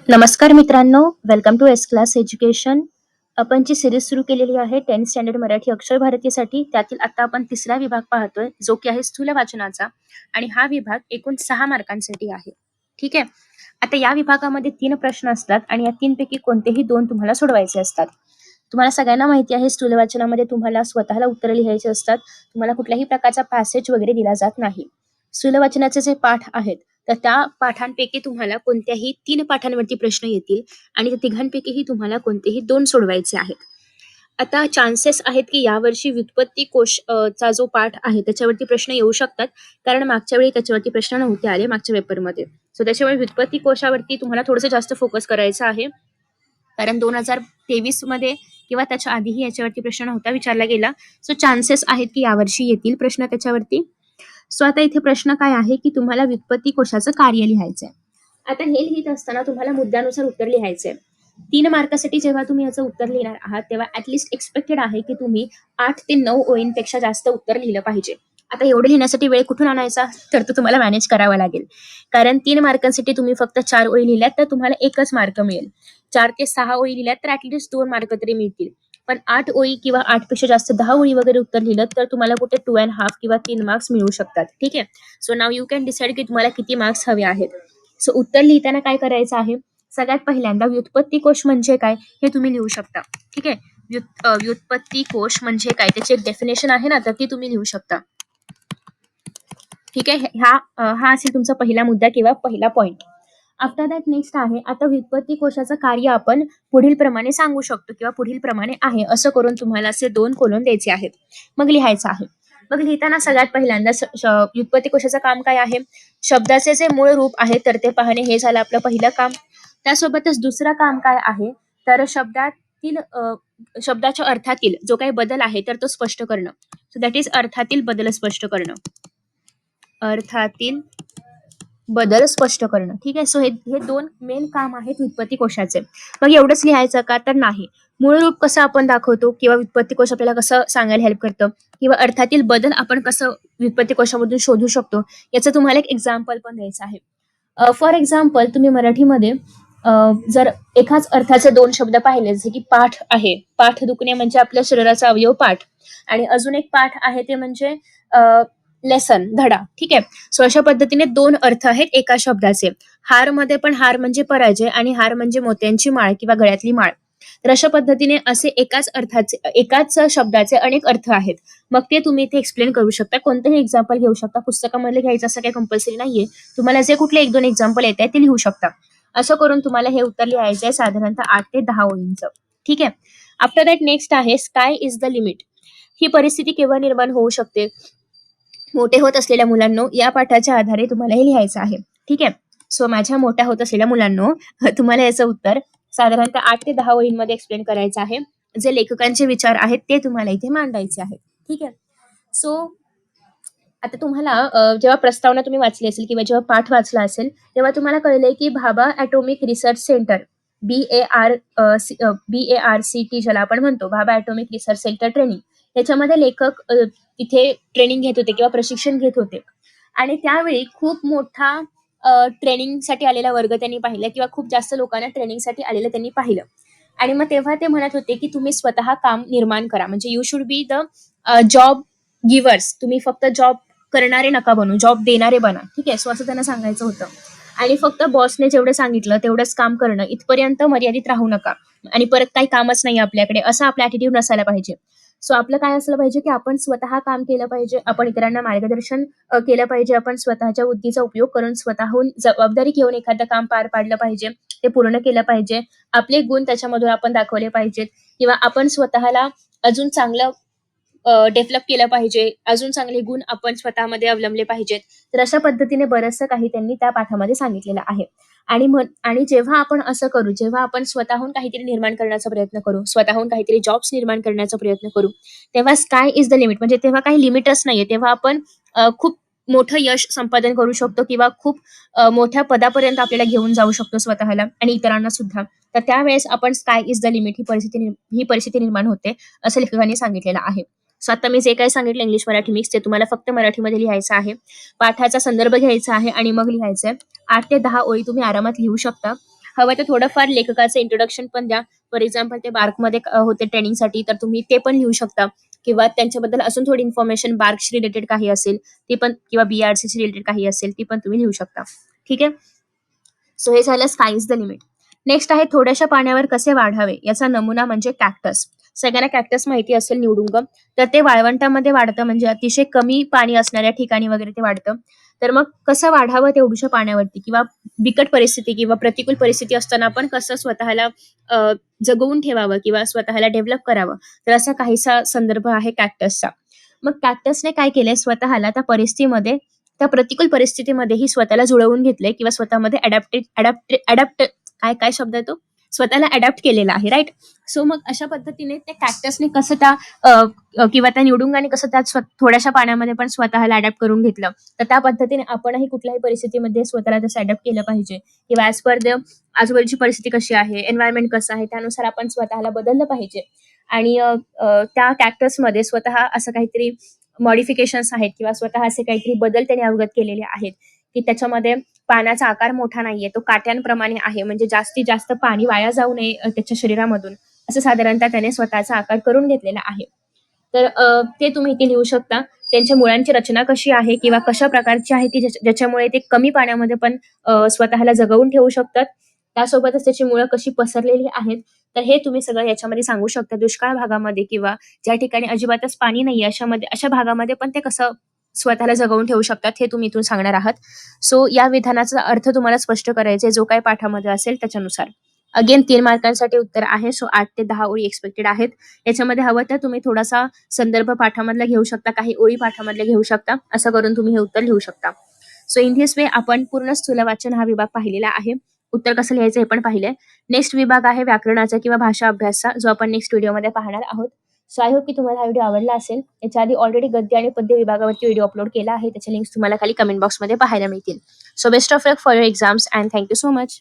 नमस्कार मित्रांनो, welcome to S class education. आपण जी सिरीज सुरू केलेली आहे 10th स्टँडर्ड मराठी अक्षर भारतीसाठी, त्यातील आता आपण तिसरा विभाग पाहतोय, जो की आहे स्थूल वाचनाचा. आणि हा विभाग एकूण 6 मार्कांसाठी आहे. ठीक आहे. आता या विभागामध्ये 3 प्रश्न असतात आणि या 3 पैकी कोणतेही 2 तुम्हाला सोडवायचे असतात. तुम्हाला सगळ्यांना माहिती आहे, स्थूल वाचनामध्ये तुम्हाला स्वतःला उत्तरं लिहायची असतात. तुम्हाला कुठल्याही प्रकारचा पॅसेज वगैरे दिला जात नाही. स्थूल वाचनाचे जे पाठ आहेत, तर त्या पाठांपैकी तुम्हाला कोणत्याही 3 पाठांवरती प्रश्न येतील आणि त्या तिघांपैकीही तुम्हाला कोणतेही 2 सोडवायचे आहेत. आता चान्सेस आहेत की यावर्षी व्युत्पत्ती कोश चा जो पाठ आहे त्याच्यावरती प्रश्न येऊ शकतात, कारण मागच्या वेळी त्याच्यावरती प्रश्न नव्हते आले मागच्या पेपरमध्ये. सो त्याच्यामुळे व्युत्पत्ती कोशावरती तुम्हाला थोडंसं जास्त फोकस करायचं आहे, कारण 2023 मध्ये किंवा त्याच्या आधीही याच्यावरती प्रश्न नव्हता विचारला गेला. सो चान्सेस आहेत की यावर्षी येतील प्रश्न त्याच्यावरती. सो आता इथे प्रश्न काय आहे की तुम्हाला व्युत्पत्ती कोशाचं कार्य लिहायचंय. आता हे लिहित असताना तुम्हाला मुद्द्यानुसार उत्तर लिहायचंय. 3 मार्कासाठी जेव्हा तुम्ही याचं उत्तर लिहिणार आहात, तेव्हा ऍटलिस्ट एक्सपेक्टेड आहे की तुम्ही 8 ते 9 ओळींपेक्षा जास्त उत्तर लिहिलं पाहिजे. आता एवढं लिहिण्यासाठी वेळ कुठून आणायचा, तर तो तुम्हाला मॅनेज करावा लागेल. कारण 3 मार्कांसाठी तुम्ही फक्त 4 ओळी लिहिल्यात तर तुम्हाला 1च मार्क मिळेल. 4 ते 6 ओळी लिहिल्यात तर ऍटलिस्ट 2 मार्क तरी मिळतील. पण 8 ओळी किंवा 8 पेक्षा जास्त 10 ओळी वगैरे उत्तर लिहिलं तर तुम्हाला कुठे 2.5 किंवा 3 मार्क्स मिळू शकतात. ठीक आहे. So now you can decide की तुम्हाला किती मार्क्स हवे आहेत. सो उत्तर लिहिताना काय करायचं आहे, सगळ्यात पहिल्यांदा व्युत्पत्ती कोश म्हणजे काय हे तुम्ही लिहू शकता. ठीक आहे. व्युत्पत्ती कोश म्हणजे काय, त्याची एक डेफिनेशन आहे ना, तर ती तुम्ही लिहू शकता. ठीक आहे. हा असेल तुमचा पहिला मुद्दा किंवा पहिला पॉइंट. आफ्टर दॅट नेक्स्ट आहे, आता व्युत्पत्ती कोशाचं कार्य आपण पुढील प्रमाणे सांगू शकतो किंवा पुढील प्रमाणे आहे असं करून तुम्हाला असे 2 कोलन द्यायचे आहेत. मग लिहायचं आहे. मग लिहिताना सगळ्यात पहिल्यांदा व्युत्पत्ती कोशाचं काम काय आहे, शब्दाचे जे मूळ रूप आहे तर ते पाहणे, हे झालं आपलं पहिलं काम. त्यासोबतच दुसरं काम काय आहे, तर शब्दाच्या अर्थातील जो काही बदल आहे तर तो स्पष्ट करणं. सो दॅट इज अर्थातील बदल स्पष्ट करणं. अर्थातील बदल स्पष्ट करणं. ठीक आहे. सो हे 2 मेन काम आहेत व्युत्पत्ती कोशाचे. मग एवढंच लिहायचं का, तर नाही. मूळ रूप कसं आपण दाखवतो किंवा व्युत्पत्ती कोश आपल्याला कसं सांगायला हेल्प करतं किंवा अर्थातील बदल आपण कसं व्युत्पत्ती कोशामधून शोधू शकतो, याचं तुम्हाला एक एक्झाम्पल पण द्यायचं आहे. फॉर एक्झाम्पल, तुम्ही मराठीमध्ये जर एकाच अर्थाचे 2 शब्द पाहिले, जसे की पाठ आहे, पाठ दुखणे म्हणजे आपल्या शरीराचा अवयव पाठ, आणि अजून एक पाठ आहे ते म्हणजे लेसन, धडा. ठीक आहे. सो अशा पद्धतीने 2 अर्थ आहेत एका शब्दाचे. हार मध्ये पण हार म्हणजे पराजय आणि हार म्हणजे मोत्यांची माळ किंवा गळ्यातली माळ. तर अशा पद्धतीने असे एकाच शब्दाचे अनेक अर्थ आहेत. मग ते तुम्ही इथे एक्सप्लेन करू शकता. कोणतेही एक्झाम्पल घेऊ शकता. पुस्तकामध्ये घ्यायचं असं काही कंपल्सरी नाहीये. तुम्हाला जे कुठले 1-2 एक्झाम्पल येत आहेत ते लिहू शकता. असं करून तुम्हाला हे उत्तर लिहायचं आहे साधारणतः 8 ते 10 ओळींचं. ठीक आहे. आफ्टर दॅट नेक्स्ट आहे, स्काय इज द लिमिट. ही परिस्थिती केव्हा निर्माण होऊ शकते, मोठे होत असलेल्या मुलांनो, या पाठाच्या आधारे तुम्हाला हे लिहायचं आहे. ठीक आहे. सो माझ्या मोठ्या होत असलेल्या मुलांनो, तुम्हाला याचं उत्तर साधारणतः 8 ते 10 ओळींमध्ये एक्सप्लेन करायचं आहे. जे लेखकांचे विचार आहेत ते तुम्हाला इथे मांडायचे आहेत. ठीक आहे. सो आता तुम्हाला जेव्हा प्रस्तावना तुम्ही वाचली असेल किंवा जेव्हा पाठ वाचला असेल, तेव्हा तुम्हाला कळलंय की Bhabha atomic research centre, BARCT ज्याला आपण म्हणतो, Bhabha atomic research centre training, याच्यामध्ये लेखक तिथे ट्रेनिंग घेत होते किंवा प्रशिक्षण घेत होते. आणि त्यावेळी खूप मोठा ट्रेनिंगसाठी आलेला वर्ग त्यांनी पाहिला किंवा खूप जास्त लोकांना ट्रेनिंगसाठी आलेलं त्यांनी पाहिलं. आणि मग तेव्हा ते म्हणत होते की तुम्ही स्वतः काम निर्माण करा, म्हणजे you should be the job givers. तुम्ही फक्त जॉब करणारे नका बनू, जॉब देणारे बना. ठीक आहे. सो असं त्यांना सांगायचं होतं. आणि फक्त बॉसने जेवढं सांगितलं तेवढंच काम करणं, इथपर्यंत मर्यादित राहू नका. आणि परत काही कामच नाही आपल्याकडे, असं आपला ॲटिट्यूड नसायला पाहिजे. सो आपलं काय असलं पाहिजे की आपण स्वतः काम केलं पाहिजे, आपण इतरांना मार्गदर्शन केलं पाहिजे, आपण स्वतःच्या बुद्धीचा उपयोग करून स्वतःहून जबाबदारी घेऊन एखादं काम पार पाडलं पाहिजे, ते पूर्ण केलं पाहिजे. आपले गुण त्याच्यामधून आपण दाखवले पाहिजेत किंवा आपण स्वतःला अजून चांगलं डेव्हलप केलं पाहिजे, अजून चांगले गुण आपण स्वतःमध्ये अवलंबले पाहिजेत. तर अशा पद्धतीने बरंचसं काही त्यांनी त्या पाठामध्ये सांगितलेलं आहे. आणि जेव्हा आपण असं करू, जेव्हा आपण स्वतःहून काहीतरी निर्माण करण्याचा प्रयत्न करू, स्वतःहून काहीतरी जॉब्स निर्माण करण्याचा प्रयत्न करू, तेव्हा स्काय इज द लिमिट, म्हणजे तेव्हा काही लिमिटच नाहीये. तेव्हा आपण खूप मोठं यश संपादन करू शकतो किंवा खूप मोठ्या पदापर्यंत आपल्याला घेऊन जाऊ शकतो स्वतःला आणि इतरांना सुद्धा. तर त्यावेळेस आपण स्काय इज द लिमिट ही परिस्थिती निर्माण होते, असं लेखकांनी सांगितलेलं आहे. सो आता मी जे काही सांगितलं इंग्लिश मराठी मिक्स, ते तुम्हाला फक्त मराठीमध्ये लिहायचं आहे. पाठाचा संदर्भ घ्यायचा आहे आणि मग लिहायचंय. 8 ते 10 ओळी तुम्ही आरामात लिहू शकता. हवं तर थोडंफार लेखकाचं इंट्रोडक्शन पण द्या. फॉर एक्झाम्पल ते बार्कमध्ये होते ट्रेनिंगसाठी, तर तुम्ही ते पण लिहू शकता किंवा त्यांच्याबद्दल अजून थोडी इन्फॉर्मेशन बार्कशी रिलेटेड काही असेल ती पण, किंवा BRCशी रिलेटेड काही असेल ती पण तुम्ही लिहू शकता. ठीक आहे. सो हे झालं sky is the limit. Next आहे थोड्याशा पाण्यावर कसे वाढावे याचा नमुना म्हणजे कॅक्टस. सगळ्यांना कॅक्टस माहिती असेल, निवडुंग. तर ते वाळवंटामध्ये वाढतं, म्हणजे अतिशय कमी पाणी असणाऱ्या ठिकाणी वगैरे ते वाढतं. तर मग कसं वाढावं तेवढ्याशा पाण्यावरती, किंवा बिकट परिस्थिती किंवा प्रतिकूल परिस्थिती असताना आपण कसं स्वतःला अ, जगवून ठेवावं किंवा स्वतःला डेव्हलप करावं, तर असा काहीसा संदर्भ आहे कॅक्टसचा. मग कॅक्टसने काय केलंय, स्वतःला त्या प्रतिकूल परिस्थितीमध्येही स्वतःला जुळवून घेतलंय किंवा स्वतःमध्ये अडॅप्ट काय काय शब्द आहे तो, स्वतःला अडॅप्ट केलेला आहे, राईट. सो मग अशा पद्धतीने त्या कॅक्टसने कसं किंवा त्या निवडुंगाने कसं त्यात थोड्याशा पाण्यामध्ये पण स्वतःला अडॅप्ट करून घेतलं, तर त्या पद्धतीने आपणही कुठल्याही परिस्थितीमध्ये स्वतःला तसं अडॅप्ट केलं पाहिजे, किंवा ऍज पर द आजूबाजूची परिस्थिती कशी आहे, एन्व्हायरमेंट कसं आहे, त्यानुसार आपण स्वतःला बदललं पाहिजे. आणि त्या कॅक्टसमध्ये स्वतः असं काहीतरी मॉडिफिकेशन्स आहेत किंवा स्वतः असे काहीतरी बदल त्याने अवगत केलेले आहेत, की त्याच्यामध्ये पाण्याचा आकार मोठा नाहीये, तो काट्यांप्रमाणे आहे, म्हणजे जास्तीत जास्त पाणी वाया जाऊ नये त्याच्या शरीरामधून, असं साधारणतः त्याने स्वतःचा आकार करून घेतलेला आहे. तर ते तुम्ही इथे लिहू शकता. त्यांच्या मुळांची रचना कशी आहे किंवा कशा प्रकारची आहे, की ज्याच्यामुळे ते कमी पाण्यामध्ये पण स्वतःला जगवून ठेवू शकतात. त्यासोबतच त्याची मुळं कशी पसरलेली आहेत, तर हे तुम्ही सगळं याच्यामध्ये सांगू शकता. दुष्काळ भागामध्ये किंवा ज्या ठिकाणी अजिबातच पाणी नाहीये अशा भागामध्ये पण ते कसं स्वतःला जगवून ठेवू शकतात, हे तुम्ही इथून सांगणार आहात. सो या विधानाचा अर्थ तुम्हाला स्पष्ट करायचा आहे, जो काही पाठामध्ये असेल त्याच्यानुसार. अगेन 3 मार्कांसाठी उत्तर आहे. सो 8 ते 10 ओळी एक्सपेक्टेड आहेत. याच्यामध्ये हवं तर तुम्ही थोडासा संदर्भ पाठामधला घेऊ शकता, काही ओळी पाठामधल्या घेऊ शकता. असं करून तुम्ही हे उत्तर लिहू शकता. सो इन धिस वे आपण पूर्ण स्थूल वाचन हा विभाग पाहिलेला आहे. उत्तर कसं लिहायचं हे पण पाहिलंय. नेक्स्ट विभाग आहे व्याकरणाचा किंवा भाषा अभ्यासचा, जो आपण नेक्स्ट व्हिडिओमध्ये पाहणार आहोत. सो आय होप की तुम्हाला हा व्हिडिओ आवडला असेल. याच्या आधी ऑलरेडी गद्य आणि पद्य विभागावरती व्हिडिओ अपलोड केला आहे. त्याच्या लिंक्स तुम्हाला खाली कमेंट बॉक्समध्ये पाहायला मिळतील. So best of luck for your exams and thank you so much.